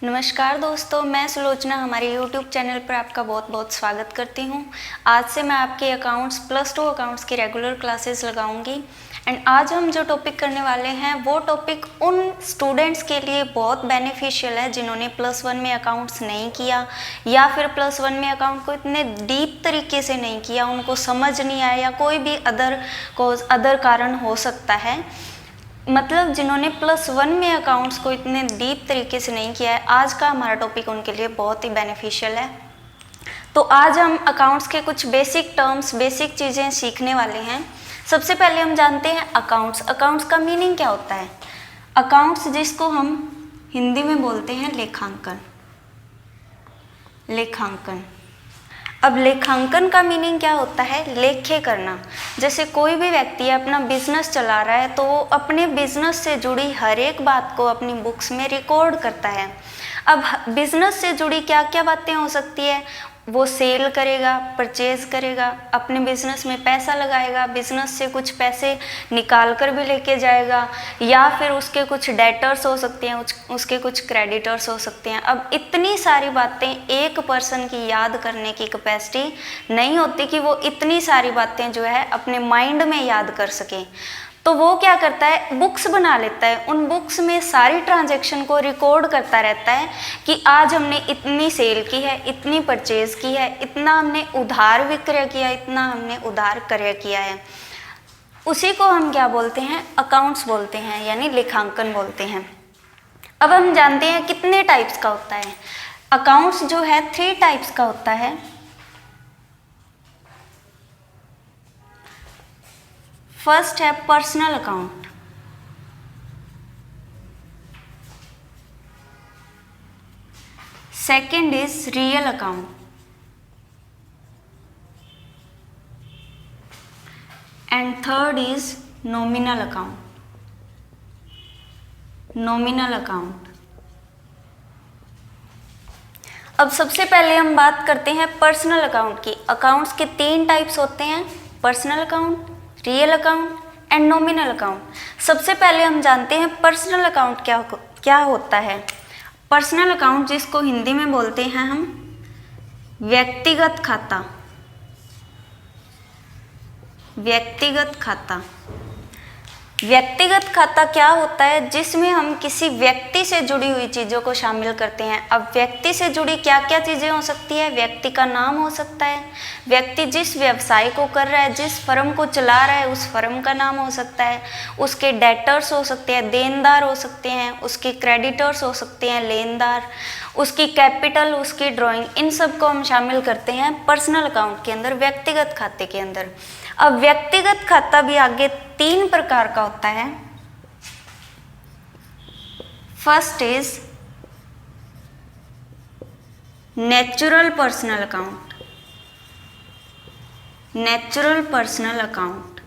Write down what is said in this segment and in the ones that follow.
नमस्कार दोस्तों, मैं सुलोचना हमारे YouTube चैनल पर आपका बहुत बहुत स्वागत करती हूँ। आज से मैं आपके अकाउंट्स +2 अकाउंट्स की रेगुलर क्लासेस लगाऊंगी एंड आज हम जो टॉपिक करने वाले हैं वो टॉपिक उन स्टूडेंट्स के लिए बहुत बेनिफिशियल है जिन्होंने +1 में अकाउंट्स नहीं किया या फिर +1 में अकाउंट को इतने डीप तरीके से नहीं किया, उनको समझ नहीं आया या कोई भी अदर कारण हो सकता है। मतलब जिन्होंने +1 में अकाउंट्स को इतने डीप तरीके से नहीं किया है, आज का हमारा टॉपिक उनके लिए बहुत ही बेनिफिशियल है। तो आज हम अकाउंट्स के कुछ बेसिक टर्म्स, बेसिक चीज़ें सीखने वाले हैं। सबसे पहले हम जानते हैं अकाउंट्स। अकाउंट्स का मीनिंग क्या होता है? अकाउंट्स जिसको हम हिंदी में बोलते हैं लेखांकन। लेखांकन। अब लेखांकन का मीनिंग क्या होता है? लेखे करना। जैसे कोई भी व्यक्ति अपना बिजनेस चला रहा है तो वो अपने बिजनेस से जुड़ी हर एक बात को अपनी बुक्स में रिकॉर्ड करता है। अब बिजनेस से जुड़ी क्या क्या बातें हो सकती है? वो सेल करेगा, परचेज करेगा, अपने बिजनेस में पैसा लगाएगा, बिजनेस से कुछ पैसे निकाल कर भी लेके जाएगा, या फिर उसके कुछ डेटर्स हो सकते हैं, उसके कुछ क्रेडिटर्स हो सकते हैं। अब इतनी सारी बातें एक पर्सन की याद करने की कैपेसिटी नहीं होती कि वो इतनी सारी बातें जो है अपने माइंड में याद कर सके। तो वो क्या करता है? बुक्स बना लेता है। उन बुक्स में सारी ट्रांजैक्शन को रिकॉर्ड करता रहता है कि आज हमने इतनी सेल की है, इतनी परचेज की है, इतना हमने उधार विक्रय किया, इतना हमने उधार क्रय किया है। उसी को हम क्या बोलते हैं? अकाउंट्स बोलते हैं, यानी लेखांकन बोलते हैं। अब हम जानते हैं कितने टाइप्स का होता है। अकाउंट्स जो है 3 टाइप्स का होता है। फर्स्ट है personal account, second is real account, and third is nominal account. Nominal account. अब सबसे पहले हम बात करते हैं पर्सनल अकाउंट की। अकाउंट्स के 3 टाइप्स होते हैं, personal account, real account and nominal account. सबसे पहले हम जानते हैं पर्सनल अकाउंट क्या होता है। पर्सनल अकाउंट जिसको हिंदी में बोलते हैं हम व्यक्तिगत खाता। व्यक्तिगत खाता। व्यक्तिगत खाता क्या होता है? जिसमें हम किसी व्यक्ति से जुड़ी हुई चीज़ों को शामिल करते हैं। अब व्यक्ति से जुड़ी क्या क्या चीज़ें हो सकती है? व्यक्ति का नाम हो सकता है, व्यक्ति जिस व्यवसाय को कर रहा है, जिस फर्म को चला रहा है उस फर्म का नाम हो सकता है, उसके डेटर्स हो सकते हैं, देनदार हो सकते हैं, उसके क्रेडिटर्स हो सकते हैं, लेनदार, उसकी कैपिटल, उसकी ड्राइंग, इन सब को हम शामिल करते हैं पर्सनल अकाउंट के अंदर, व्यक्तिगत खाते के अंदर। अब व्यक्तिगत खाता भी आगे 3 प्रकार का होता है। First is natural personal account. Natural personal account.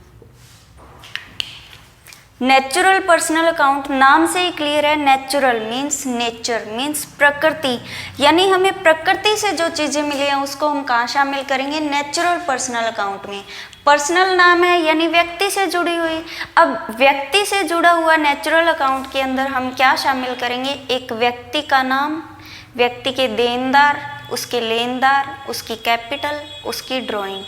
Natural personal account नाम से ही क्लियर है। नेचुरल मीन्स नेचर, मीन्स प्रकृति, यानी हमें प्रकृति से जो चीज़ें मिली हैं उसको हम कहाँ शामिल करेंगे? नेचुरल पर्सनल अकाउंट में। पर्सनल नाम है यानी व्यक्ति से जुड़ी हुई। अब व्यक्ति से जुड़ा हुआ नेचुरल अकाउंट के अंदर हम क्या शामिल करेंगे? एक व्यक्ति का नाम, व्यक्ति के देनदार, उसके लेनदार, उसकी कैपिटल, उसकी ड्राइंग।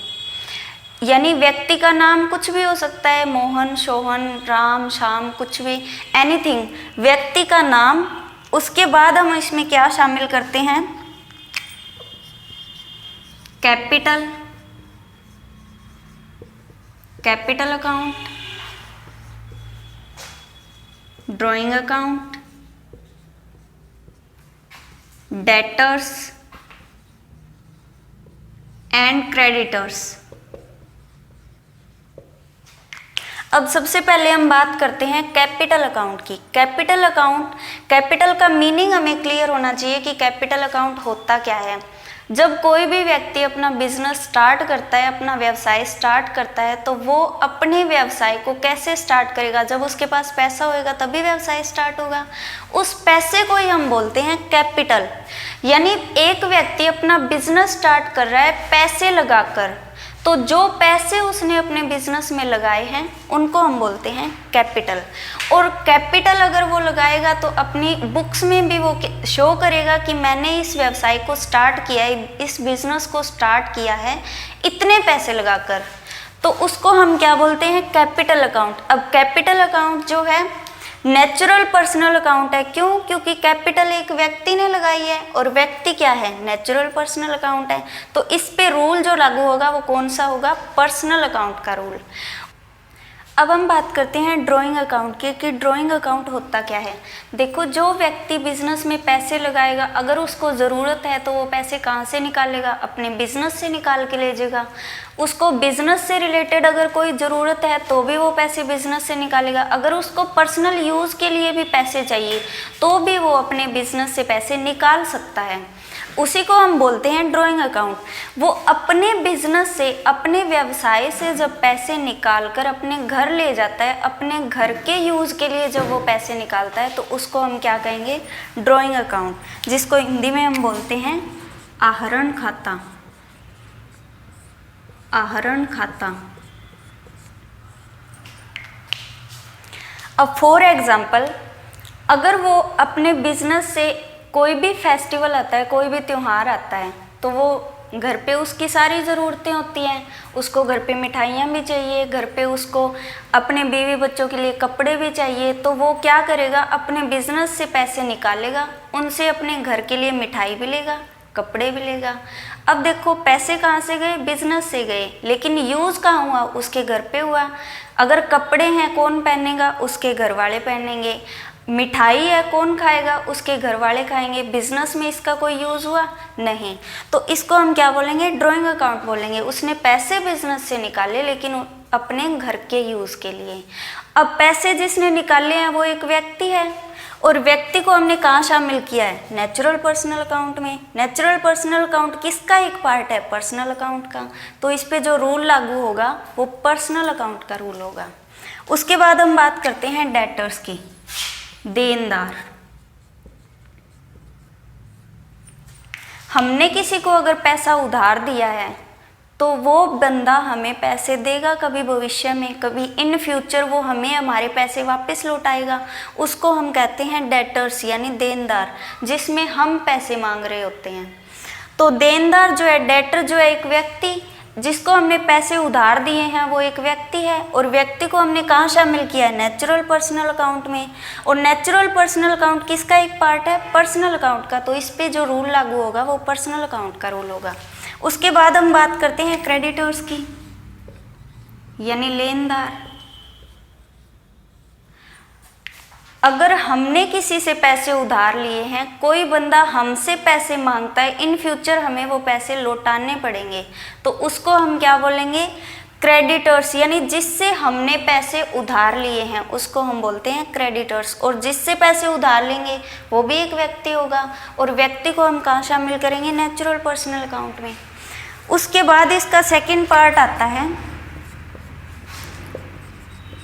यानी व्यक्ति का नाम कुछ भी हो सकता है, मोहन, सोहन, राम, श्याम, कुछ भी, एनीथिंग, व्यक्ति का नाम। उसके बाद हम इसमें क्या शामिल करते हैं? Capital, capital account, drawing account, debtors and creditors. अब सबसे पहले हम बात करते हैं कैपिटल अकाउंट की। कैपिटल अकाउंट, कैपिटल का मीनिंग हमें क्लियर होना चाहिए कि कैपिटल अकाउंट होता क्या है। जब कोई भी व्यक्ति अपना बिजनेस स्टार्ट करता है, अपना व्यवसाय स्टार्ट करता है, तो वो अपने व्यवसाय को कैसे स्टार्ट करेगा? जब उसके पास पैसा होएगा तभी व्यवसाय स्टार्ट होगा। उस पैसे को ही हम बोलते हैं कैपिटल। यानी एक व्यक्ति अपना बिजनेस स्टार्ट कर रहा है पैसे लगाकर, तो जो पैसे उसने अपने बिजनेस में लगाए हैं उनको हम बोलते हैं कैपिटल। और कैपिटल अगर वो लगाएगा तो अपनी बुक्स में भी वो शो करेगा कि मैंने इस व्यवसाय को स्टार्ट किया है, इस बिजनेस को स्टार्ट किया है इतने पैसे लगाकर, तो उसको हम क्या बोलते हैं, कैपिटल अकाउंट। अब कैपिटल अकाउंट जो है नेचुरल पर्सनल अकाउंट है। क्यों? क्योंकि कैपिटल एक व्यक्ति ने लगाई है और व्यक्ति क्या है, नेचुरल पर्सनल अकाउंट है। तो इस पे रूल जो लागू होगा वो कौन सा होगा, पर्सनल अकाउंट का रूल। अब हम बात करते हैं ड्राइंग अकाउंट की कि ड्राइंग अकाउंट होता क्या है। देखो, जो व्यक्ति बिजनेस में पैसे लगाएगा, अगर उसको ज़रूरत है तो वो पैसे कहाँ से निकालेगा, अपने बिजनेस से निकाल के ले जाएगा। उसको बिजनेस से रिलेटेड अगर कोई ज़रूरत है तो भी वो पैसे बिजनेस से निकालेगा। अगर उसको पर्सनल यूज़ के लिए भी पैसे चाहिए तो भी वो अपने बिजनेस से पैसे निकाल सकता है। उसी को हम बोलते हैं ड्राइंग अकाउंट। वो अपने बिजनेस से, अपने व्यवसाय से जब पैसे निकाल कर अपने घर ले जाता है, अपने घर के यूज़ के लिए जब वो पैसे निकालता है, तो उसको हम क्या कहेंगे, ड्राइंग अकाउंट, जिसको हिंदी में हम बोलते हैं आहरण खाता। आहरण खाता। अब फॉर एग्जाम्पल, अगर वो अपने बिजनेस से कोई भी फेस्टिवल आता है, कोई भी त्यौहार आता है, तो वो घर पे उसकी सारी ज़रूरतें होती हैं। उसको घर पे मिठाइयाँ भी चाहिए, घर पे उसको अपने बीवी बच्चों के लिए कपड़े भी चाहिए। तो वो क्या करेगा, अपने बिजनेस से पैसे निकालेगा, उनसे अपने घर के लिए मिठाई भी लेगा, कपड़े भी लेगा। अब देखो, पैसे कहाँ से गए, बिजनेस से गए, लेकिन यूज़ कहाँ हुआ, उसके घर पे हुआ। अगर कपड़े हैं, कौन पहनेगा, उसके घर वाले पहनेंगे। मिठाई है, कौन खाएगा, उसके घर वाले खाएंगे। बिजनेस में इसका कोई यूज़ हुआ नहीं। तो इसको हम क्या बोलेंगे, ड्राइंग अकाउंट बोलेंगे। उसने पैसे बिजनेस से निकाले लेकिन अपने घर के यूज़ के लिए। अब पैसे जिसने निकाले हैं वो एक व्यक्ति है, और व्यक्ति को हमने कहाँ शामिल किया है, नेचुरल पर्सनल अकाउंट में। नेचुरल पर्सनल अकाउंट किसका एक पार्ट है, पर्सनल अकाउंट का। तो इस पे जो रूल लागू होगा वो पर्सनल अकाउंट का रूल होगा। उसके बाद हम बात करते हैं डेटर्स की, देनदार। हमने किसी को अगर पैसा उधार दिया है तो वो बंदा हमें पैसे देगा कभी भविष्य में, कभी इन फ्यूचर वो हमें हमारे पैसे वापस लौटाएगा। उसको हम कहते हैं डेटर्स, यानी देनदार, जिसमें हम पैसे मांग रहे होते हैं। तो देनदार जो है, डेटर जो है एक व्यक्ति, जिसको हमने पैसे उधार दिए हैं वो एक व्यक्ति है, और व्यक्ति को हमने कहाँ शामिल किया है, नेचुरल पर्सनल अकाउंट में। और नेचुरल पर्सनल अकाउंट किसका एक पार्ट है, पर्सनल अकाउंट का। तो इस पे जो रूल लागू होगा वो पर्सनल अकाउंट का रूल होगा। उसके बाद हम बात करते हैं क्रेडिटर्स की, यानी लेनदार। अगर हमने किसी से पैसे उधार लिए हैं, कोई बंदा हमसे पैसे मांगता है, इन फ्यूचर हमें वो पैसे लौटाने पड़ेंगे, तो उसको हम क्या बोलेंगे, क्रेडिटर्स, यानी जिससे हमने पैसे उधार लिए हैं उसको हम बोलते हैं क्रेडिटर्स। और जिससे पैसे उधार लेंगे वो भी एक व्यक्ति होगा, और व्यक्ति को हम कहाँ शामिल करेंगे, नेचुरल पर्सनल अकाउंट में। उसके बाद इसका सेकंड पार्ट आता है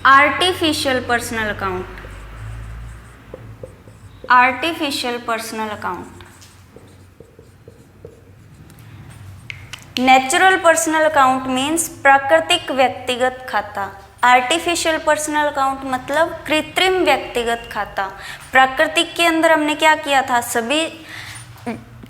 artificial personal account. Artificial personal account. Natural personal account means प्राकृतिक व्यक्तिगत खाता। आर्टिफिशियल पर्सनल अकाउंट मतलब कृत्रिम व्यक्तिगत खाता। प्राकृतिक के अंदर हमने क्या किया था, सभी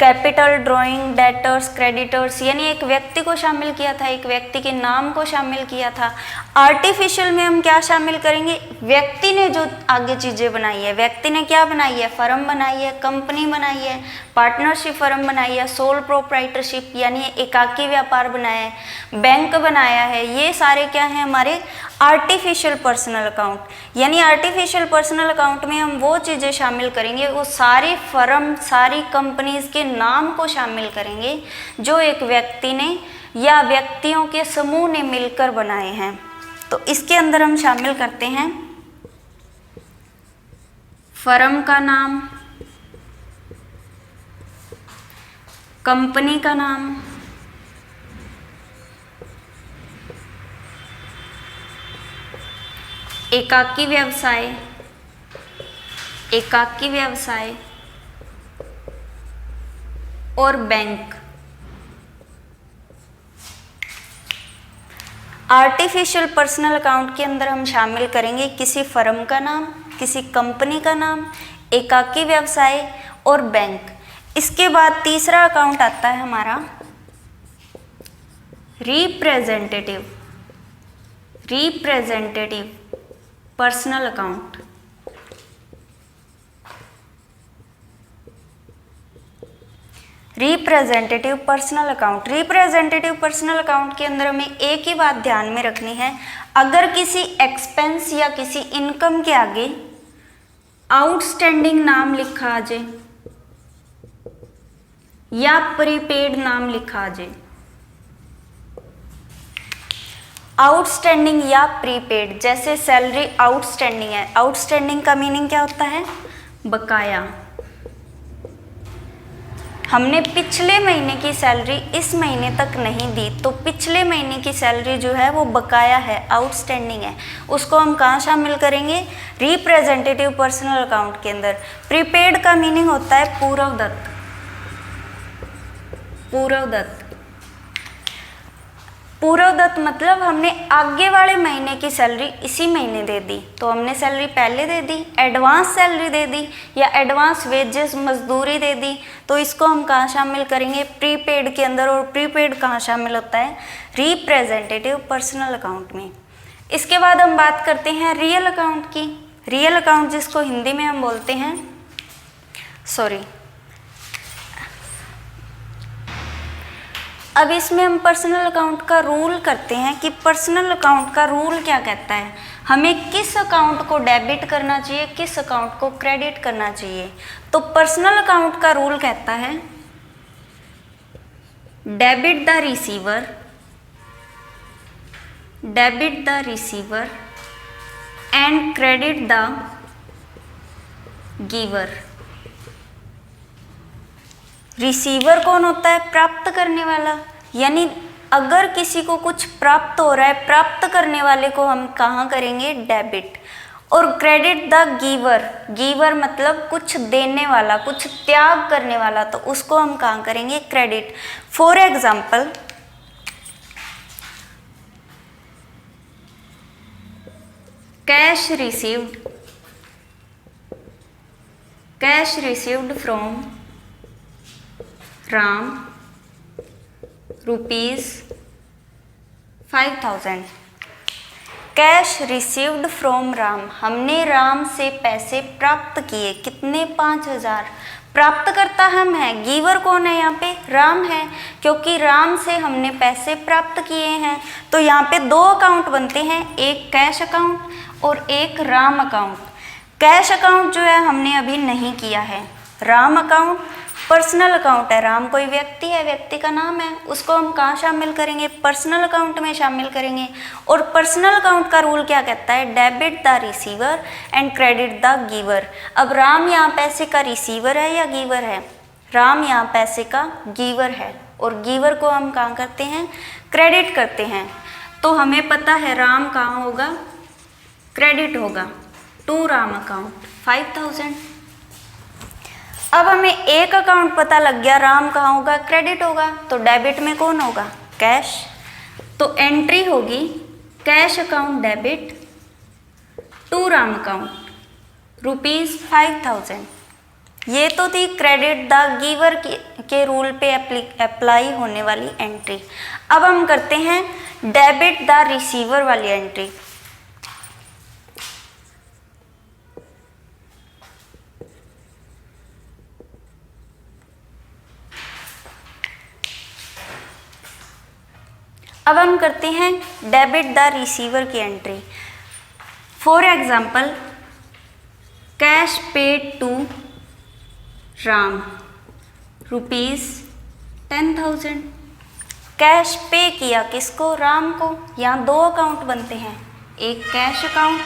कैपिटल, ड्राइंग, डेटर्स, क्रेडिटर्स, यानी एक व्यक्ति को शामिल किया था, एक व्यक्ति के नाम को शामिल किया था। आर्टिफिशियल में हम क्या शामिल करेंगे, व्यक्ति ने जो आगे चीज़ें बनाई है, व्यक्ति ने क्या बनाई है, फर्म बनाई है, कंपनी बनाई है, पार्टनरशिप फर्म बनाई है, सोल प्रोप्राइटरशिप यानी एकाकी व्यापार बनाया है, बैंक बनाया है। ये सारे क्या हैं, हमारे आर्टिफिशियल पर्सनल अकाउंट। यानी आर्टिफिशियल पर्सनल अकाउंट में हम वो चीज़ें शामिल करेंगे, वो सारी फर्म, सारी कंपनीज के नाम को शामिल करेंगे जो एक व्यक्ति ने या व्यक्तियों के समूह ने मिलकर बनाए हैं। तो इसके अंदर हम शामिल करते हैं फर्म का नाम, कंपनी का नाम, एकाकी व्यवसाय, एकाकी व्यवसाय और बैंक। आर्टिफिशियल पर्सनल अकाउंट के अंदर हम शामिल करेंगे किसी फर्म का नाम, किसी कंपनी का नाम, एकाकी व्यवसाय और बैंक। इसके बाद तीसरा अकाउंट आता है हमारा representative personal account. Representative personal account के अंदर हमें एक ही बात ध्यान में रखनी है, अगर किसी एक्सपेंस या किसी इनकम के आगे आउटस्टैंडिंग नाम लिखा आ जाए या प्रीपेड नाम लिखा आ जाए, आउटस्टैंडिंग या प्रीपेड, जैसे सैलरी आउटस्टैंडिंग है, आउटस्टैंडिंग का मीनिंग क्या होता है? बकाया। हमने पिछले महीने की सैलरी इस महीने तक नहीं दी, तो पिछले महीने की सैलरी जो है वो बकाया है, आउटस्टैंडिंग है, उसको हम कहाँ शामिल करेंगे? रिप्रेजेंटेटिव पर्सनल अकाउंट के अंदर। प्रीपेड का मीनिंग होता है पूर्वदत्त। पूर्वदत्त मतलब हमने आगे वाले महीने की सैलरी इसी महीने दे दी, तो हमने सैलरी पहले दे दी, एडवांस सैलरी दे दी या एडवांस वेजेस मजदूरी दे दी, तो इसको हम कहाँ शामिल करेंगे? प्रीपेड के अंदर। और प्रीपेड कहाँ शामिल होता है? रिप्रेजेंटेटिव पर्सनल अकाउंट में। इसके बाद हम बात करते हैं रियल अकाउंट की। रियल अकाउंट जिसको हिंदी में हम बोलते हैं, अब इसमें हम पर्सनल अकाउंट का रूल करते हैं कि पर्सनल अकाउंट का रूल क्या कहता है, हमें किस अकाउंट को डेबिट करना चाहिए, किस अकाउंट को क्रेडिट करना चाहिए। तो पर्सनल अकाउंट का रूल कहता है debit the receiver and credit the giver. Receiver कौन होता है? प्राप्त करने वाला। यानी अगर किसी को कुछ प्राप्त हो रहा है, प्राप्त करने वाले को हम कहाँ करेंगे? डेबिट। और क्रेडिट द गिवर मतलब कुछ देने वाला, कुछ त्याग करने वाला, तो उसको हम कहाँ करेंगे? Credit. For example, cash received from Ram ₹5,000। Cash received from Ram, हमने राम से पैसे प्राप्त किए। कितने? 5,000। प्राप्त करता हम है, गिवर कौन है यहाँ पे? राम है, क्योंकि राम से हमने पैसे प्राप्त किए हैं। तो यहाँ पे दो अकाउंट बनते हैं, एक कैश अकाउंट और एक राम अकाउंट। कैश अकाउंट जो है हमने अभी नहीं किया है। राम अकाउंट पर्सनल अकाउंट है, राम कोई व्यक्ति है, व्यक्ति का नाम है, उसको हम कहाँ शामिल करेंगे? पर्सनल अकाउंट में शामिल करेंगे। और पर्सनल अकाउंट का रूल क्या कहता है? Debit the receiver and credit the giver. अब राम यहाँ पैसे का रिसीवर है या गिवर है? राम यहाँ पैसे का गिवर है, और गिवर को हम कहाँ करते हैं? क्रेडिट करते हैं। तो हमें पता है राम कहाँ होगा? क्रेडिट होगा टू राम अकाउंट 5,000। अब हमें एक अकाउंट पता लग गया, राम कहाँ होगा? क्रेडिट होगा। तो डेबिट में कौन होगा? कैश। तो एंट्री होगी cash account debit to Ram account ₹5,000। ये तो थी क्रेडिट द गिवर के रूल पे अप्लाई होने वाली एंट्री। अब हम करते हैं डेबिट द रिसीवर वाली एंट्री। अब हम करते हैं डेबिट द रिसीवर की entry. For example, cash paid to Ram ₹10,000। Cash pay किया किसको? राम को। यहाँ दो अकाउंट बनते हैं, एक कैश अकाउंट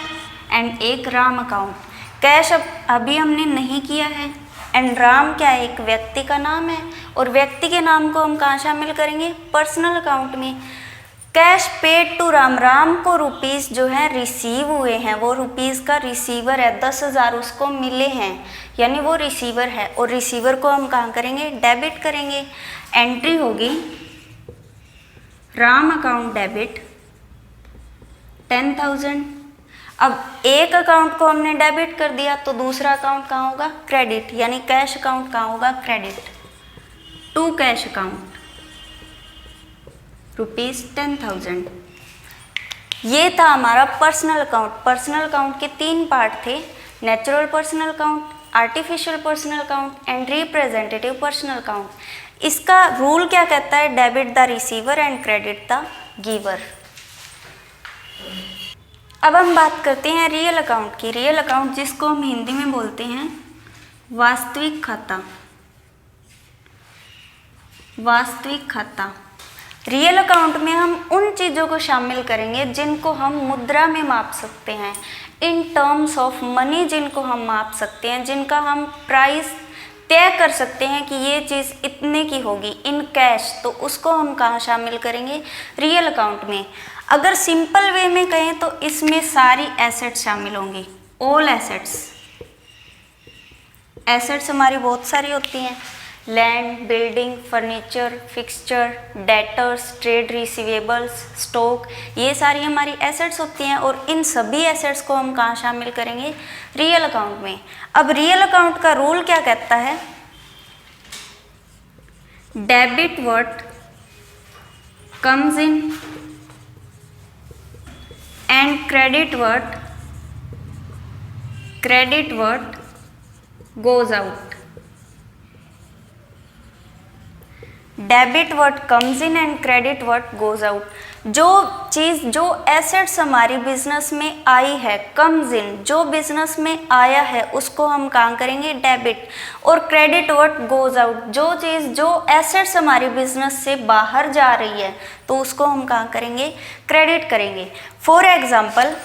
एंड एक राम अकाउंट। कैश अभी हमने नहीं किया है, एंड राम क्या है? एक व्यक्ति का नाम है, और व्यक्ति के नाम को हम कहाँ शामिल करेंगे? पर्सनल अकाउंट में। Cash paid to Ram, Ram को रुपीस जो है रिसीव हुए हैं, वो रुपीस का रिसीवर है, 10,000 उसको मिले हैं, यानी वो रिसीवर है, और रिसीवर को हम कहाँ करेंगे? डेबिट करेंगे। एंट्री होगी राम अकाउंट डेबिट 10,000। अब एक अकाउंट को हमने डेबिट कर दिया तो दूसरा अकाउंट कहाँ होगा? क्रेडिट, यानी कैश अकाउंट कहाँ होगा? Credit to cash account ₹10,000। ये था हमारा पर्सनल अकाउंट। पर्सनल अकाउंट के 3 पार्ट थे, natural personal account, artificial personal account and representative personal account. इसका रूल क्या कहता है? Debit the receiver and credit the giver. अब हम बात करते हैं रियल अकाउंट की। रियल अकाउंट जिसको हम हिंदी में बोलते हैं वास्तविक खाता। वास्तविक खाता। रियल अकाउंट में हम उन चीज़ों को शामिल करेंगे जिनको हम मुद्रा में माप सकते हैं, इन टर्म्स ऑफ मनी जिनको हम माप सकते हैं, जिनका हम प्राइस तय कर सकते हैं कि ये चीज़ इतने की होगी इन कैश, तो उसको हम कहाँ शामिल करेंगे? रियल अकाउंट में। अगर सिंपल वे में कहें तो इसमें सारी एसेट्स शामिल होंगी, ऑल एसेट्स। एसेट्स हमारी बहुत सारी होती हैं, land, building, furniture, fixture, debtors, trade receivables, stock, ये सारी हमारी एसेट्स होती हैं और इन सभी एसेट्स को हम कहाँ शामिल करेंगे? रियल अकाउंट में। अब रियल अकाउंट का रूल क्या कहता है? Debit what comes in and credit what goes out. Debit what comes in and credit what goes out. जो चीज़, जो एसेट्स हमारी बिजनेस में आई है, कम्स इन, जो बिजनेस में आया है उसको हम कहाँ करेंगे? डेबिट। और क्रेडिट व्हाट गोज आउट, जो चीज़, जो एसेट्स हमारी बिजनेस से बाहर जा रही है तो उसको हम कहाँ करेंगे? क्रेडिट करेंगे। For example,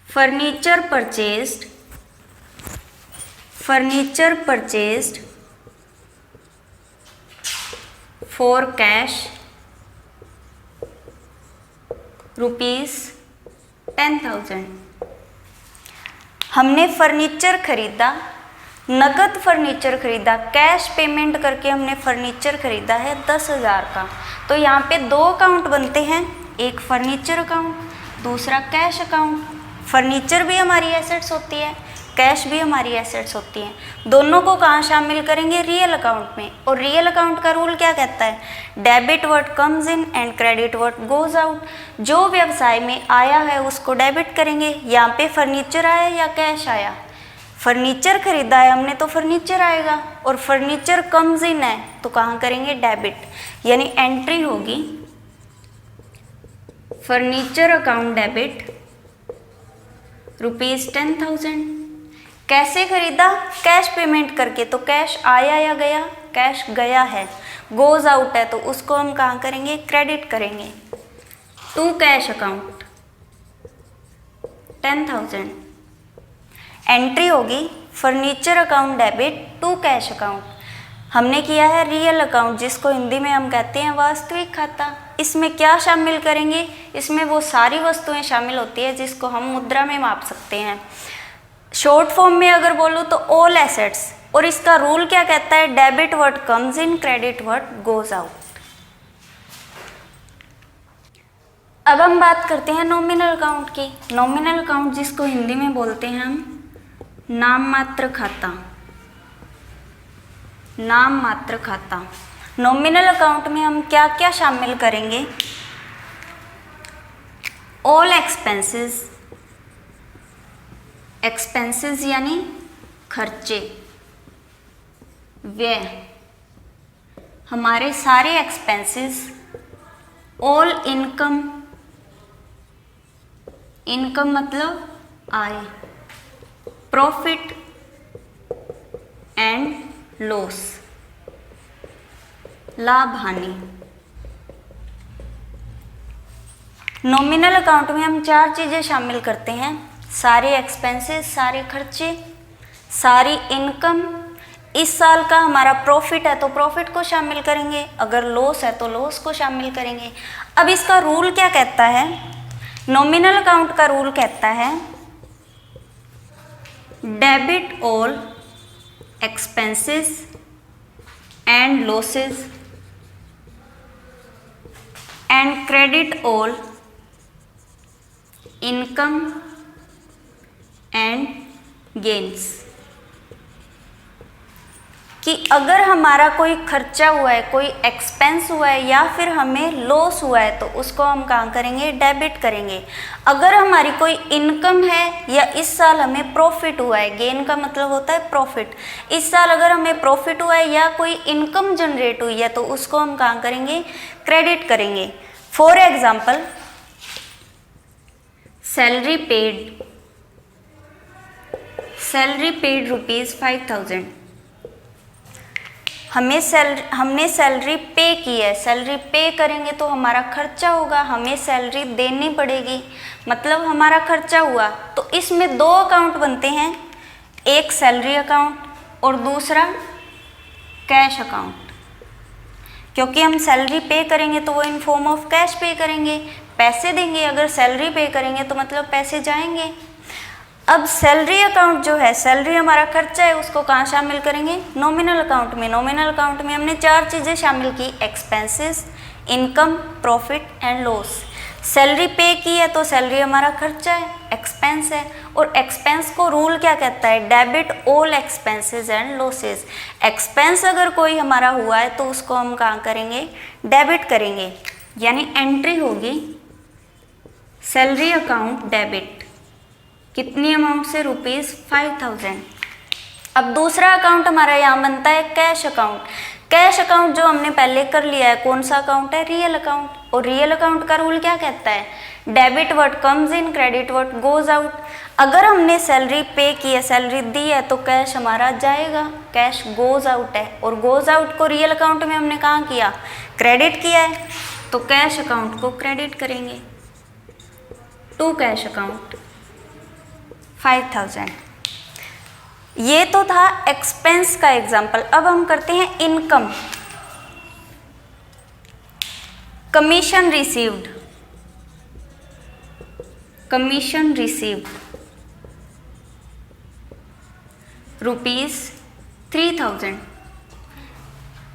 furniture purchased for cash ₹10,000। हमने फर्नीचर खरीदा, नकद फर्नीचर खरीदा, कैश पेमेंट करके हमने फर्नीचर खरीदा है 10,000 का। तो यहाँ पे 2 अकाउंट बनते हैं, एक फर्नीचर अकाउंट, दूसरा कैश अकाउंट। फर्नीचर भी हमारी एसेट्स होती है, कैश भी हमारी एसेट्स होती हैं। दोनों को कहाँ शामिल करेंगे? रियल अकाउंट में। और रियल अकाउंट का रूल क्या कहता है? Debit what comes in and credit what goes out. जो व्यवसाय में आया है उसको डेबिट करेंगे। यहाँ पे फर्नीचर आया या कैश आया? फर्नीचर खरीदा है हमने तो फर्नीचर आएगा, और फर्नीचर कम्स इन है तो कहाँ करेंगे? डेबिट। यानी एंट्री होगी फर्नीचर अकाउंट डेबिट ₹10,000। कैसे खरीदा? कैश पेमेंट करके, तो कैश आया या गया? कैश गया है। गोज आउट है तो उसको हम कहाँ करेंगे? क्रेडिट करेंगे टू कैश अकाउंट 10,000। एंट्री होगी furniture account debit to cash account. हमने किया है रियल अकाउंट जिसको हिंदी में हम कहते हैं वास्तविक खाता। इसमें क्या शामिल करेंगे? इसमें वो सारी वस्तुएं शामिल होती है जिसको हम मुद्रा में माप सकते हैं। शॉर्ट फॉर्म में अगर बोलूँ तो ऑल एसेट्स। और इसका रूल क्या कहता है? Debit what comes in, credit what goes out. अब हम बात करते हैं नॉमिनल अकाउंट की। नॉमिनल अकाउंट जिसको हिंदी में बोलते हैं हम नाम मात्र खाता। नाम मात्र खाता। नॉमिनल अकाउंट में हम क्या क्या शामिल करेंगे? All expenses. एक्सपेंसेस यानी खर्चे, व्यय, हमारे सारे एक्सपेंसेस। All income. इनकम मतलब आय। प्रॉफिट एंड लॉस, लाभ हानि। नॉमिनल अकाउंट में हम 4 चीज़ें शामिल करते हैं, सारे एक्सपेंसेस, सारे खर्चे, सारी इनकम। इस साल का हमारा प्रॉफिट है तो प्रॉफिट को शामिल करेंगे, अगर लॉस है तो लॉस को शामिल करेंगे। अब इसका रूल क्या कहता है? नॉमिनल अकाउंट का रूल कहता है debit all expenses and losses and credit all income and gains, कि अगर हमारा कोई खर्चा हुआ है, कोई एक्सपेंस हुआ है या फिर हमें लॉस हुआ है तो उसको हम कहाँ करेंगे, डेबिट करेंगे। अगर हमारी कोई इनकम है या इस साल हमें प्रॉफिट हुआ है, गेन का मतलब होता है प्रॉफिट, इस साल अगर हमें प्रॉफिट हुआ है या कोई इनकम जनरेट हुई है तो उसको हम कहाँ करेंगे, क्रेडिट करेंगे। फॉर एग्जाम्पल सैलरी पेड ₹5,000, हमने सैलरी पे की है, सैलरी पे करेंगे तो हमारा खर्चा होगा, हमें सैलरी देनी पड़ेगी, मतलब हमारा खर्चा हुआ। तो इसमें दो अकाउंट बनते हैं, एक सैलरी अकाउंट और दूसरा कैश अकाउंट, क्योंकि हम सैलरी पे करेंगे तो वो इन फॉर्म ऑफ कैश पे करेंगे, पैसे देंगे। अगर सैलरी पे करेंगे तो मतलब पैसे जाएंगे। अब सैलरी अकाउंट जो है, सैलरी हमारा खर्चा है, उसको कहाँ शामिल करेंगे, नॉमिनल अकाउंट में। नॉमिनल अकाउंट में हमने चार चीज़ें शामिल की, expenses, income, profit and loss. Salary पे की है तो सैलरी हमारा खर्चा है, एक्सपेंस है, और एक्सपेंस को रूल क्या कहता है, debit all expenses and losses. Expense अगर कोई हमारा हुआ है तो उसको हम कहाँ करेंगे, डेबिट करेंगे, यानी एंट्री होगी सैलरी अकाउंट डेबिट, कितनी अमाउंट से, ₹5,000। अब दूसरा अकाउंट हमारा यहाँ बनता है कैश अकाउंट। कैश अकाउंट जो हमने पहले कर लिया है, कौन सा अकाउंट है, रियल अकाउंट। और रियल अकाउंट का रूल क्या कहता है, debit what comes in, credit what goes out. अगर हमने सैलरी पे की है, सैलरी दी है, तो कैश हमारा जाएगा, कैश गोज आउट है। और गोज आउट को रियल अकाउंट में हमने कहाँ किया, क्रेडिट किया है, तो कैश अकाउंट को क्रेडिट करेंगे टू कैश अकाउंट 5,000। ये तो था एक्सपेंस का एग्जाम्पल। अब हम करते हैं इनकम। Commission received ₹3,000।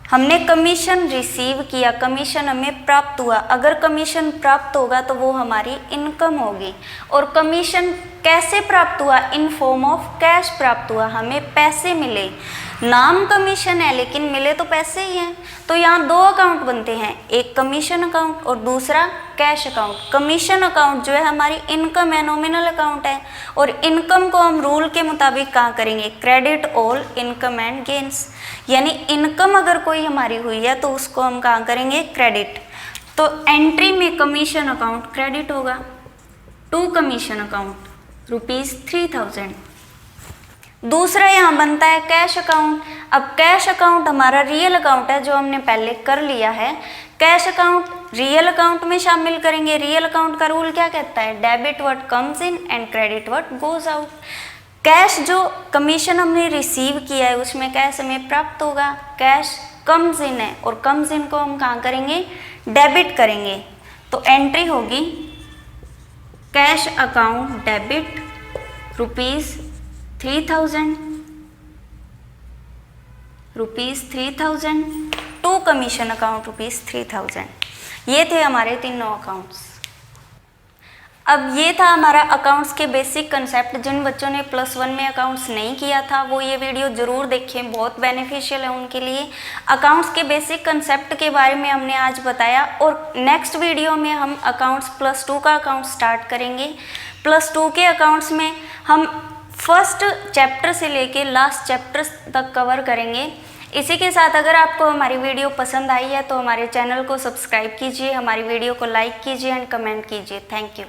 हमने कमीशन रिसीव किया, कमीशन हमें प्राप्त हुआ। अगर कमीशन प्राप्त होगा तो वो हमारी इनकम होगी। और कमीशन कैसे प्राप्त हुआ, इन फॉर्म ऑफ कैश प्राप्त हुआ, हमें पैसे मिले। नाम कमीशन है लेकिन मिले तो पैसे ही हैं। तो यहाँ दो अकाउंट बनते हैं, एक कमीशन अकाउंट और दूसरा कैश अकाउंट। कमीशन अकाउंट जो है हमारी इनकम है, नॉमिनल अकाउंट है, और इनकम को हम रूल के मुताबिक कहाँ करेंगे, credit all income and gains. यानी इनकम अगर कोई हमारी हुई है तो उसको हम कहाँ करेंगे, क्रेडिट। तो एंट्री में कमीशन अकाउंट क्रेडिट होगा टू कमीशन अकाउंट ₹3,000। दूसरा यहाँ बनता है कैश अकाउंट। अब कैश अकाउंट हमारा रियल अकाउंट है जो हमने पहले कर लिया है। कैश अकाउंट रियल अकाउंट में शामिल करेंगे। रियल अकाउंट का रूल क्या कहता है, debit what comes in and credit what goes out. Cash जो कमीशन हमने रिसीव किया है उसमें कैश हमें प्राप्त होगा, कैश कम्स इन है, और कम्स इन को हम कहाँ करेंगे, डेबिट करेंगे। तो एंट्री होगी cash account debit ₹3,000 to commission account ₹3,000। ये थे हमारे तीनों अकाउंट्स। अब ये था हमारा अकाउंट्स के बेसिक कंसेप्ट। जिन बच्चों ने +1 में अकाउंट्स नहीं किया था वो ये वीडियो ज़रूर देखें, बहुत बेनिफिशियल है उनके लिए। अकाउंट्स के बेसिक कंसेप्ट के बारे में हमने आज बताया, और नेक्स्ट वीडियो में हम अकाउंट्स +2 का अकाउंट स्टार्ट करेंगे। +2 के अकाउंट्स में हम फर्स्ट चैप्टर से लेके लास्ट चैप्टर तक कवर करेंगे। इसी के साथ अगर आपको हमारी वीडियो पसंद आई है तो हमारे चैनल को सब्सक्राइब कीजिए, हमारी वीडियो को लाइक कीजिए एंड कमेंट कीजिए। Thank you.